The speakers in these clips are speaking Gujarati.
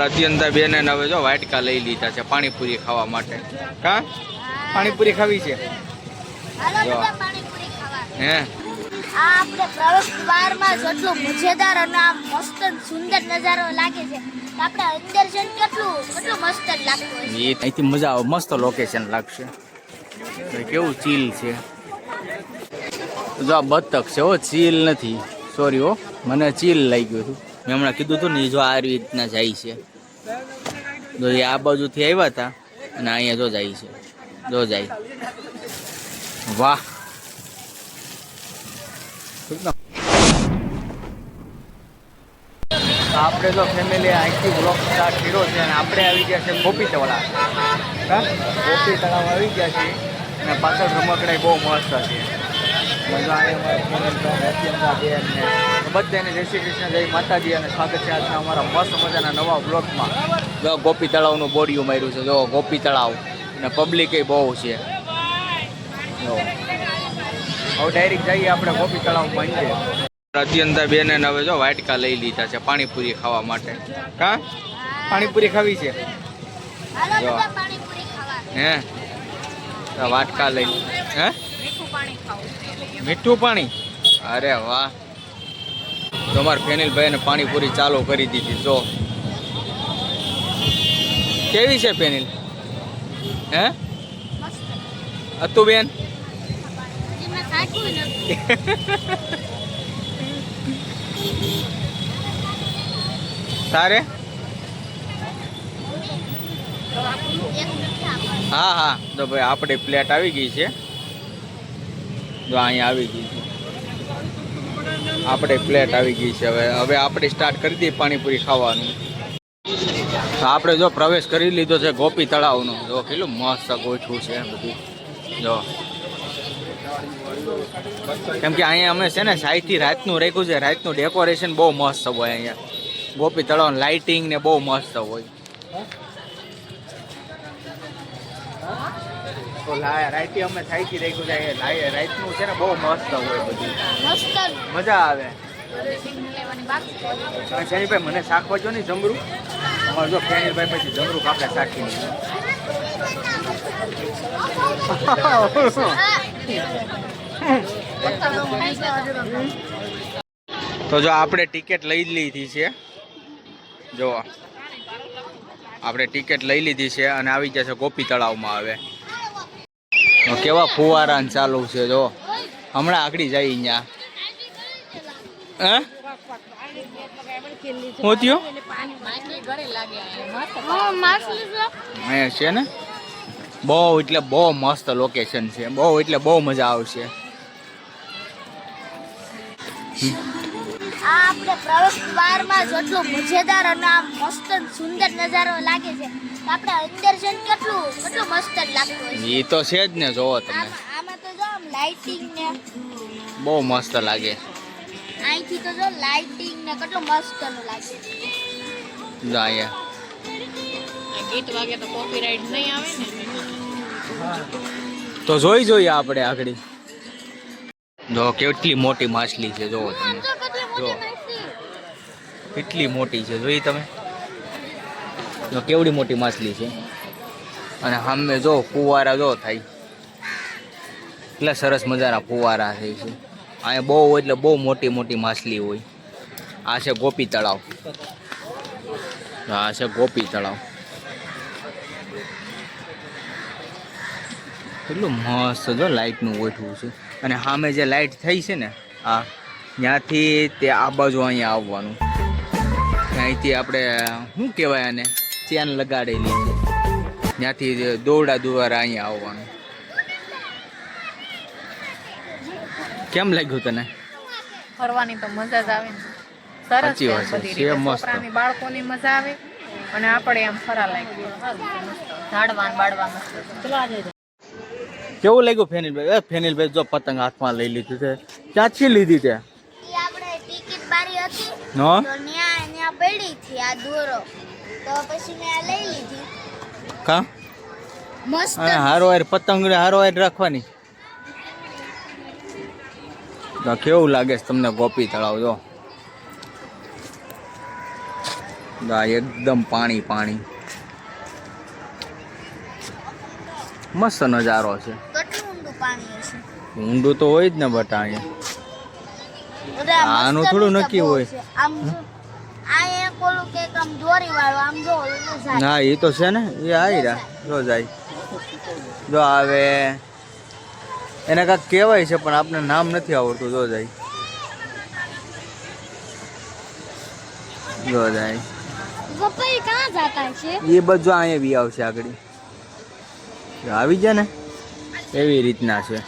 અત્યંતા બેન હવે જો વાટકા લઈ લીધા છે પાણીપુરી ખાવા માટે. કા પાણીપુરી ખાવી છે? હે આપણે પ્રવેશ દ્વારમાં જેટલું મજેદાર અને આમ મસ્ત સુંદર નજારો લાગે છે, આપણે અંદર જઈને કેટલું મસ્ત લાગતું હોય છે. અહીંથી મજા આવે, મસ્ત લોકેશન લાગશે. કેવું ચીલ છે. જો આ બતક છે, હો ચીલ નથી, સોરી હો, મને ચીલ લાગ્યું હતું. મેં હમણાં કીધું હતું ને, જો આ રીતના જાય છે. જો એ આ બાજુથી આવ્યા હતા અને અહીંયા જો જાય છે, જો જાય. વાહ, આપણે તો ફેમિલી અહીંથી બ્લોક સ્ટાર્ટ કર્યો છે અને આપણે આવી ગયા છે ગોપી તળાવ. હા, ગોપી તળાવ આવી ગયા છે અને પાછળ રમકડા બહુ મસ્ત છે. બધાને જય શ્રી કૃષ્ણ, જય માતાજી અને સ્વાગત છે આજના અમારા મસ્ત મજાના નવા બ્લોગમાં. જો ગોપી તળાવનું બોડિયું માર્યું છે, જો ગોપી તળાવ અને પબ્લિક બહુ છે. જો હવે ડાયરેક્ટ જઈએ આપણે ગોપી તળાવમાં. અત્યંતા બેન હવે જો વાટકા લઈ લીધા છે પાણીપુરી ખાવા માટે. કા પાણીપુરી ખાવી છે? જો હે વાટકા લઈ. હે મીઠું પાણી? અરે વાહ, તમારા ફેનિલભાઈને પાણીપુરી ચાલુ કરી દીધી. જો કેવી છે ફેનિલ? હે હતું બેન? તારે? હા હા, તો ભાઈ આપણે પ્લેટ આવી ગઈ છે. જો અહીંયા આવી ગઈ છે આપણે પ્લેટ આવી ગઈ છે. હવે આપણે સ્ટાર્ટ કરી દઈએ પાણીપુરી ખાવાનું. આપણે જો પ્રવેશ કરી લીધો છે ગોપી તળાવનો. જો કેટલું મસ્ત ગોઠવું છે બધું. જો કેમ કે અહીંયા અમે છે ને સાઈડથી રાતનું રાખ્યું છે. રાતનું ડેકોરેશન બહુ મસ્ત હોય અહીંયા ગોપી તળાવ. લાઇટિંગ ને બહુ મસ્ત હોય. તો રાઈટી અમે સાઈડથી રાખ્યું છે. રાતનું છે ને બહુ મસ્ત હોય બધું, મજા આવે. ફેનિલભાઈ મને શાકભાજો નહીં જમરું. અમારે જો ફેનિલભાઈ પછી જમરું આપણે શાકી તો જો આપણે ટિકિટ લઈ લીધી છે. જો આપણે ટિકિટ લઈ લીધી છે અને આવી જશે ગોપી તળાવમાં. હવે કેવા ફુવારા ચાલુ છે. જો હમણાં આગળ જાય અહીંયા. હે શું થયું? અહીંયા છે ને બહુ એટલે બહુ મસ્ત લોકેશન છે. બહુ એટલે બહુ મજા આવશે. આપણે પ્રવેશ દ્વારમાં જેટલું મજેદાર અને આમ મસ્ત સુંદર નજારો લાગે છે, આપણે અંદર જઈને કેટલું મસ્ત લાગતું હોય છે. એ તો છે જ ને. જોવો તમે, આમાં તો જો આમ લાઇટિંગ ને બહુ મસ્ત લાગે. અહીંથી તો જો લાઇટિંગ ને કેટલું મસ્ત લાગે. જો અહીંયા ગીત વાગે તો કોપીરાઇટ નહીં આવે ને, તો જોઈએ આપણે આગળ. જો કેટલી મોટી માછલી છે. જોવો તમે, જો કેટલી મોટી છે. જોઈ તમે, જો કેવડી મોટી માછલી છે. અને સામે જો ફુવારા જો થાય, એટલા સરસ મજાના ફુવારા થાય છે. અહીંયા બહુ એટલે બહુ મોટી મોટી માછલી હોય. આ છે ગોપી તળાવ. આ છે ગોપી તળાવ. કેટલું મસ્ત જો લાઇટનું ગોઠવું છે. અને સામે જે લાઇટ થઈ છે ને, આ ત્યાંથી તે આ બાજુ અહીંયા આવવાનું. અહીંથી આપણે શું કહેવાય આને, ચેન લગાડેલી છે, ત્યાંથી દોરડા દ્વારા અહીંયા આવવાનું. કેમ લાગ્યું તને? ફરવાની તો મજા જ આવે ને. સરસ છે બધી રીતે. છોકરાની બાળકોની મજા આવે અને આપણે એમ ફરા લાગીએ. ઝાડવાન બાળવા મસ્ત. કેવું લાગ્યું ફેનિલભાઈ? ફેનિલભાઈ જો પતંગ હાથમાં લઈ લીધી છે. ક્યાંથી લીધી છે? આપણે ટિકિટ બારી હતી નો તો ન્યા પડી થી આ દોરો, તો પછી મેં આ લઈ લીધી. કા મસ્ત હારો હાર પતંગ હારો હાર રાખવાની. તો કેવું લાગે છે તમને ગોપી તળાવ? જો આ એકદમ પાણી પાણી, મસ્ત નજારો છે. કેટલું ઊંડું પાણી હશે? ઊંડું તો હોય જ ને બટા અહીંયા. બધા આનું મસ્ત થોડું રીતે નક્કી બહુ હોય. છે. આમ જો આ એક ઓલું કે આમ દોરી વાળું આમ જો ઓલું જાય. ના એ તો છે ને, એ આવી રહ્યા જો જાય જો આવે એને કાંઈક કહેવાય છે પણ આપણે નામ નથી આવડતું. જો જાય જો જાય ગપ્પા કहाँ जाता है? એ બધું અહીંયા બી આવશે આગળ. આવી જાય ને એવી રીતના છે.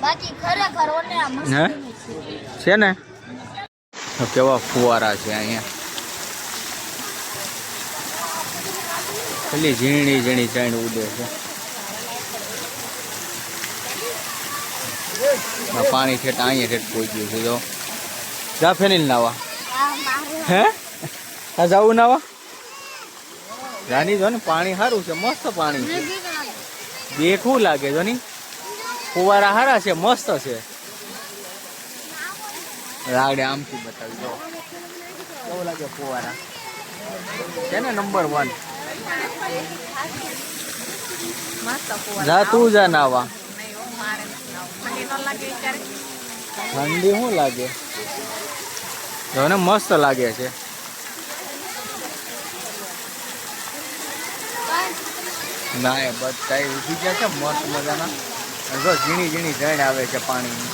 બાકી ખરેખર ઓલે આ મસ્ત હે? છે. છે ને તો કેવા ફુવારા છે અહીંયા. પેલી ઝીણી ઝીણી ચાઈન ઉડે છે. આ પાણી ઠેઠ અહીંયા ઠેઠ પહોંચ્યું છે. જો જા ફેનિલ નાવા. આ મારે હે આ જવું નાવા જાની જો ને પાણી સારું છે, મસ્ત પાણી છે. દેખવું લાગે જો ની ફુવારા સારા છે, મસ્ત છે. રાગડે આમથી બતાવી દો કેવું લાગે ફુવારા છે ને નંબર 1. મસ્ત ફુવારા. જા તું જા નાવા. નહીં હો, મારે નથી નાવું. ઠંડી ન લાગે ત્યારે? ઠંડી શું લાગે જો ને મસ્ત લાગે છે. ના એ બધા ઉઠી ગયા છે મસ્ત મજાના. અને જો ઝીણી ઝીણી ઝેણ આવે છે પાણીની,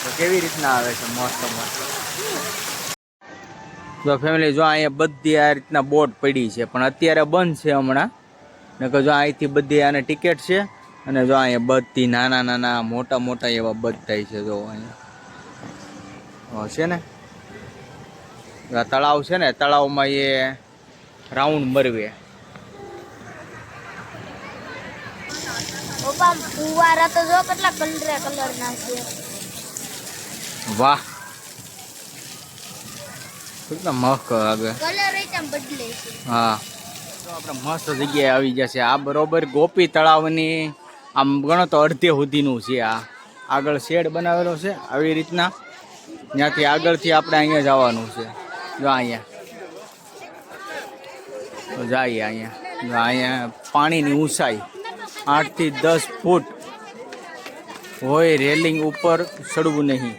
તો કેવી રીતના આવે છે મસ્ત મસ્ત. જો ફેમિલી જો અહીંયા બધી આ રીતના બોટ પડી છે પણ અત્યારે બંધ છે હમણાં. ને કે જો અહીંથી બધી આને ટિકિટ છે. અને જો અહીંયા બધી નાના નાના મોટા મોટા એવા બધા છે. જો અહીંયા છે ને આ તળાવ છે ને, તળાવમાં એ રાઉન્ડ મરવે. પપ્પા ફુવારા તો જો કેટલા કલર ના છે. વાહ કેટલા મસ્ત લાગે. કલર એકદમ બદલે છે. હા તો આપણે મસ્ત જગ્યાએ આવી જશે. આ બરોબર ગોપી તળાવની આમ ગણો તો અડધે સુધીનું છે. આ આગળ શેડ બનાવેલો છે આવી રીતના. ત્યાંથી આગળથી આપણે અહીંયા જવાનું છે. જો અહીંયા તો જઈએ અહીંયા. જો અહીંયા પાણીની ઊંચાઈ 8 થી 10 ફૂટ હોય. રેલિંગ ઉપર ચડવું નહીં.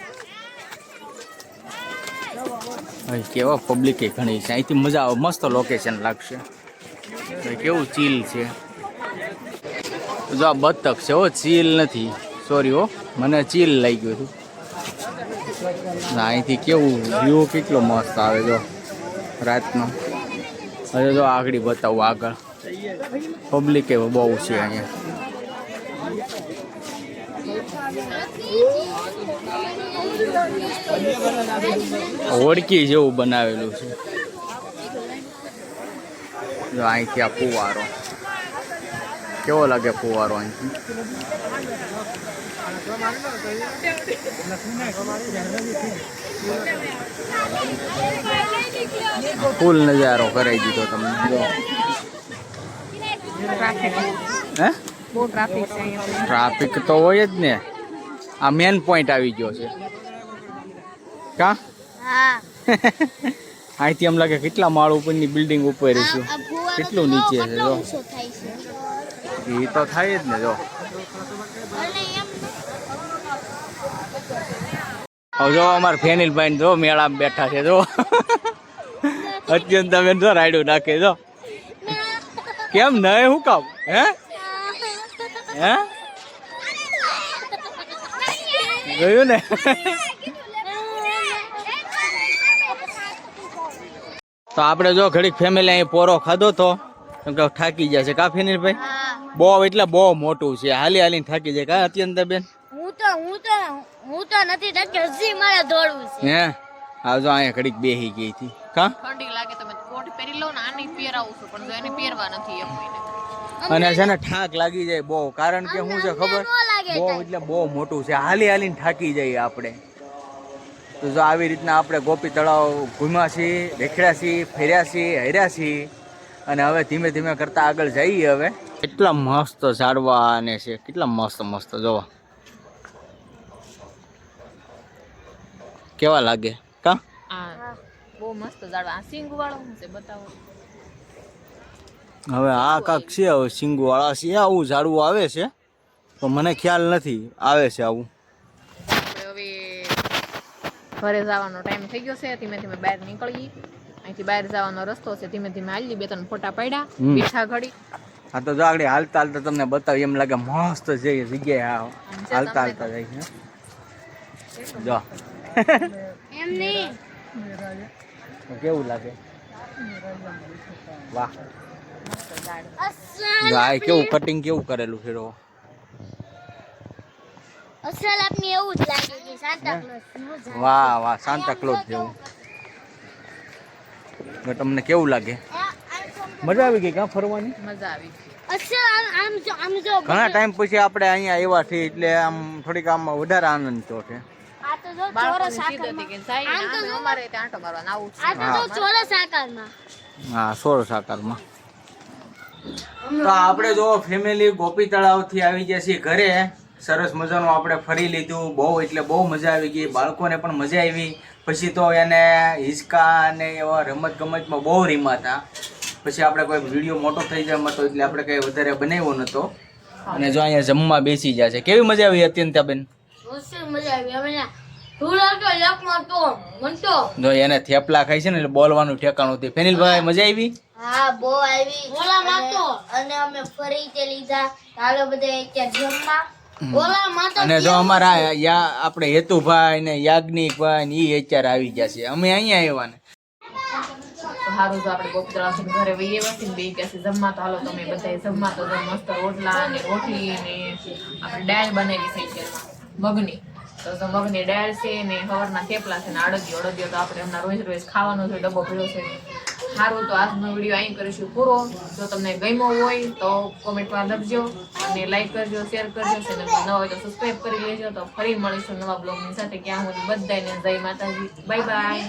અહીં કેવા પબ્લિક ઘણી છે. અહીંથી મજા આવે, મસ્ત લોકેશન લાગશે. કેવું ચીલ છે. જો આ બતક છે હો, ચીલ નથી. સોરી હો, મને ચીલ લઈ ગયું હતું. અહીંથી કેવું વ્યૂ કેટલો મસ્ત આવે જો રાતનો. હવે જો આગળ બતાવું. આગળ પબ્લિક બહુ છે અહીંયા. હોડકી જેવું બનાવેલું છે. જો અહીંથી આ ફુવારો કેવો લાગે. ફુવારો અહીંથી ફૂલ નજારો કરાવી દીધો તમને. જો ટ્રાફિક હે બહુ ટ્રાફિક છે અહીંયા. ટ્રાફિક તો હોય જ ને. આ મેન પોઈન્ટ આવી ગયો છે કા. હા અહીંથી એમ લાગે કેટલા માળ ઉપરની બિલ્ડિંગ ઉપર રહીશું. આ ફુવારો કેટલું તો નીચે છે કેટલો જો. ઊંચો થાય છે. એ તો થાય જ ને. જો અને એમ હવે જો અમારા ફેનિલભાઈ જો મેળામાં બેઠા છે. જો અત્યંત તમે જો રાયડું નાખે. જો કેમ નહીં હું કામ હે હે ગયું ને. તો આપણે જો ઘડીક ફેમિલી અહીં પોરો ખાધો તો કેમ કે થાકી જશે કા ફેનિલભાઈ. હા બહુ એટલે બહુ મોટું છે. હાલી હાલીને થાકી જાય કા અત્યંત બેન. હું તો નથી થકી, હજી મારે દોડવું છે. હે હા જો અહીંયા ઘડીક બેહી ગઈ હતી કા. ઠંડી લાગે તમે કોટ પહેરી લો ને. આની પહેરાવું છું પણ જો એને પહેરવા નથી એમ કોઈને. અને છે ને થાક લાગી જાય બહુ. કારણ કે શું છે ખબર, ન લાગે બહુ એટલે બહુ મોટું છે. હાલી હાલીને થાકી જઈએ આપણે. તો જો આવી રીતના આપણે ગોપી તળાવ ઘૂમ્યા છીએ, દેખ્યા છીએ, ફેર્યા છીએ, હર્યા છીએ. અને હવે ધીમે ધીમે કરતા આગળ જઈએ. હવે કેટલા મસ્ત ઝાડવા અને છે, કેટલા મસ્ત મસ્ત જોવા કેવા લાગે કા. આ બહુ મસ્ત ઝાડવા. આ સિંગ વાળો શું છે બતાવો. હવે આ કાંક છે, હવે સિંગવાળા છે આવું ઝાડવું આવે છે તો મને ખ્યાલ નથી આવે છે આવું. આપણે હવે ઘરે જવાનો ટાઈમ થઈ ગયો છે. ધીમે ધીમે બહાર નીકળીએ. અહીંથી બહાર જવાનો રસ્તો છે. ધીમે ધીમે હાલી. 2-3 ફોટા પાડ્યા. બેઠા ઘડી. હા તો જો આગળ હાલતા હાલતા તમને બતાવી એમ લાગે મસ્ત છે એ જગ્યાએ હાલતા હાલતા જાય છે. જો એમ નહીં કેવું લાગે? વાહ. અસલ જો આ કેવું કટિંગ કેવું કરેલું છે. અસલ આપને એવું જ લાગે કે સાન્ટા ક્લોઝ. વાહ વાહ, સાન્ટા ક્લોઝ જેવું. તો તમને કેવું લાગે? મજા આવી ગઈ કાં ફરવાની? મજા આવી. અસલ આમ જો ઘણા ટાઈમ પછી આપણે અહીંયા આવ્યા છીએ એટલે આમ થોડીક આમ વધારે આનંદ તો છે. આ તો જો બાળકોને ચોરસ જીદ હતી કે જાય ને આમે અમારે ત્યાં આંટો મારવાનો આવું છે. આ તો જો ચોરસ આકારમાં. હા, 16 આકારમાં. તો આપણે જો ફેમિલી ગોપી તળાવથી આવી ગયા છીએ ઘરે. સરસ મજાનું આપણે ફરી લીધું. બહુ એટલે બહુ મજા આવી ગઈ. બાળકોને પણ મજા આવી. પછી તો એને હિંચકા અને એવા રમત ગમતમાં બહુ રીમા હતા. પછી આપણે કોઈ વિડીયો મોટો થઈ જાય હતો એટલે આપણે કંઈ વધારે બનાવ્યો નહોતો. અને જો અહીંયા જમવા બેસી ગયા છે. કેવી મજા આવી અત્યંતાબેન? મજા આવી. અમે ધૂળાતો લકમાં તો મનતો. જો એને થેપલા ખાઈ છે ને એટલે બોલવાનું ઠેકાણું હતું. ફેનિલભાઈ મજા આવી? હા બહુ આવી. બોલા માતો અને અમે ફરી તે લીધા. ચાલો બધા ત્યાં જમવા. બોલા માતો. અને જો અમારા આપણે હેતુભાઈ ને યાજ્ઞિકભાઈ ને ઈ અત્યારે આવી ગયા છે. અમે અહીંયા આવ્યા ને સારું તો આપણે ગોપી તળાવથી ઘરે વહીએ વસીને બે ગયા છે જમવા. તો હાલો તમે બધાએ જમવા. તો જો મસ્ત રોટલા અને રોટલી ને આપણે દાળ બનાવી છે અત્યારમાં મગની. તો મગની દાળ છે ને સવારના થેપલા છે ને અડદિયો તો આપણે હમણાં રોજ રોજ ખાવાનો છે. ડબ્બો ભર્યો છે. સારું તો આજનો વિડીયો અહીં કરીશું પૂરો. જો તમને ગમ્યો હોય તો કોમેન્ટમાં લખજો અને લાઈક કરજો, શેર કરજો. ચેનલ પર ન હોય તો સબસ્ક્રાઈબ કરી લેજો. તો ફરી મળીશું નવા બ્લોગની સાથે. ક્યાં હું બધાને જય માતાજી. Bye bye.